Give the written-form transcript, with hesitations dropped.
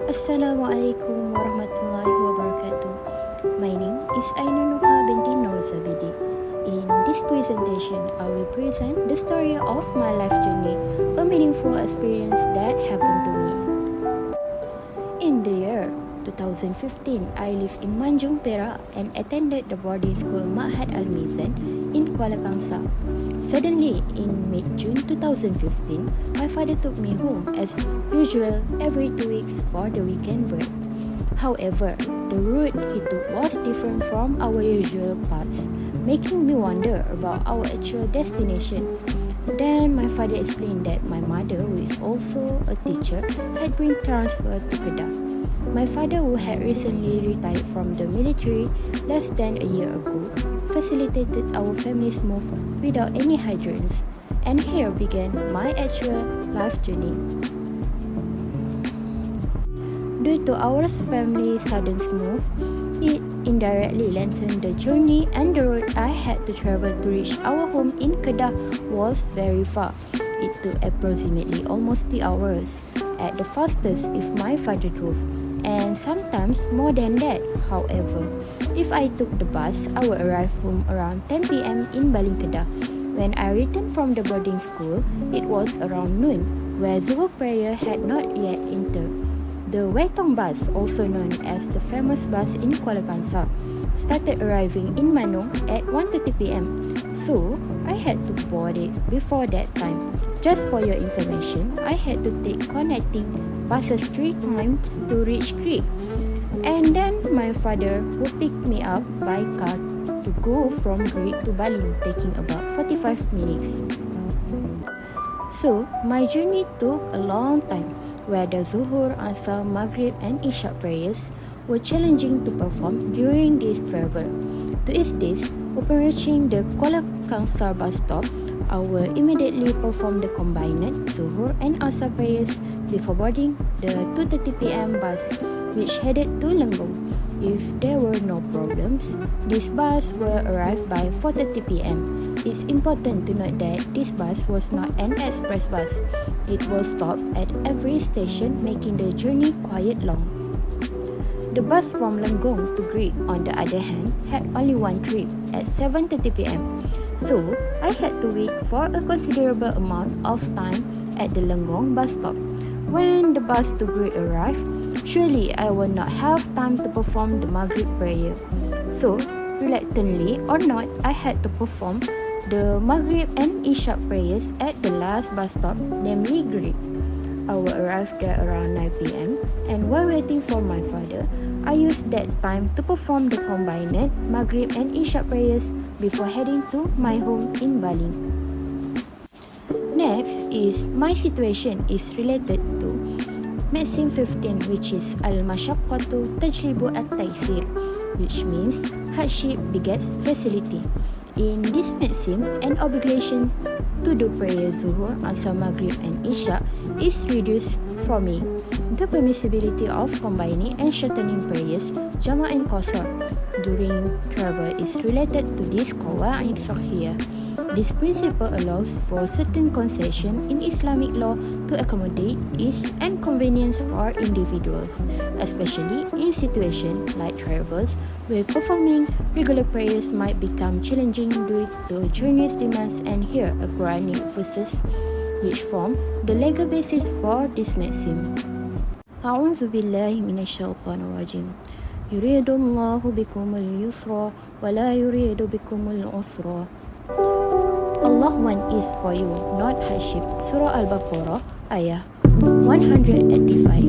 Assalamualaikum warahmatullahi wabarakatuh. My name is Ainunuha binti Norzabidi. In this presentation, I will present the story of my life journey, a meaningful experience that happened to me. In the year 2015, I lived in Manjung, Perak and attended the boarding school Ma'had Al-Mizan in Kuala Kangsar. Suddenly, in mid-June 2015, my father took me home as usual every 2 weeks for the weekend break. However, the route he took was different from our usual paths, making me wonder about our actual destination. Then my father explained that my mother, who is also a teacher, had been transferred to Kedah. My father, who had recently retired from the military less than a year ago, facilitated our family's move without any hindrance. And here began my actual life journey. Due to our family's sudden move, it indirectly lengthened the journey, and the road I had to travel to reach our home in Kedah was very far. It took approximately almost 3 hours at the fastest if my father drove, and sometimes more than that. However, if I took the bus, I would arrive home around 10 p.m. in Baling, Kedah. When I returned from the boarding school, it was around noon, where Zuhur prayer had not yet entered. The Wetong bus, also known as the famous bus in Kuala Kangsar, started arriving in Manong at 1:30 p.m. So, I had to board it before that time. Just for your information, I had to take connecting buses 3 times to reach Creek. And then my father would pick me up by car to go from Creek to Baling, taking about 45 minutes. So, my journey took a long time, where the Zuhur, Asar, Maghrib and Isha prayers were challenging to perform during this travel. To ease this, upon reaching the Kuala Kangsar bus stop, I will immediately perform the combined Zuhur and Asar prayers before boarding the 2:30 p.m. bus, which headed to Lenggong. If there were no problems, this bus will arrive by 4:30 p.m. It's important to note that this bus was not an express bus. It will stop at every station, making the journey quite long. The bus from Lenggong to Greek, on the other hand, had only one trip at 7:30 p.m. So, I had to wait for a considerable amount of time at the Lenggong bus stop. When the bus to Greek arrived, surely I would not have time to perform the Maghrib prayer. So, reluctantly or not, I had to perform the Maghrib and Isha prayers at the last bus stop, namely Greek. I will arrive there around 9 p.m. and while waiting for my father, I used that time to perform the combined Maghrib and Isha prayers before heading to my home in Baling. Next is my situation is related to Maxim 15, which is Al-Mashaqqatu Tajlibu At-Taysir, which means hardship begets facility. In this maxim, an obligation to do prayer Zuhur, Asar, Maghrib and Isha is reduced for me. The permissibility of combining and shortening prayers, Jama' and Qasar, during travel is related to this Qawa'id Fiqhiyah. This principle allows for certain concession in Islamic law to accommodate ease and convenience for individuals, especially in situations like travels where performing regular prayers might become challenging due to journey's demands. And here a Quranic verses which form the legal basis for this maxim. A'udzu billahi minasyaitonir rajim. Yuridullahu bikumul yusra wa la yuridu bikumul usra. Allah want is for you, not hardship. Surah Al-Baqarah, ayah 185.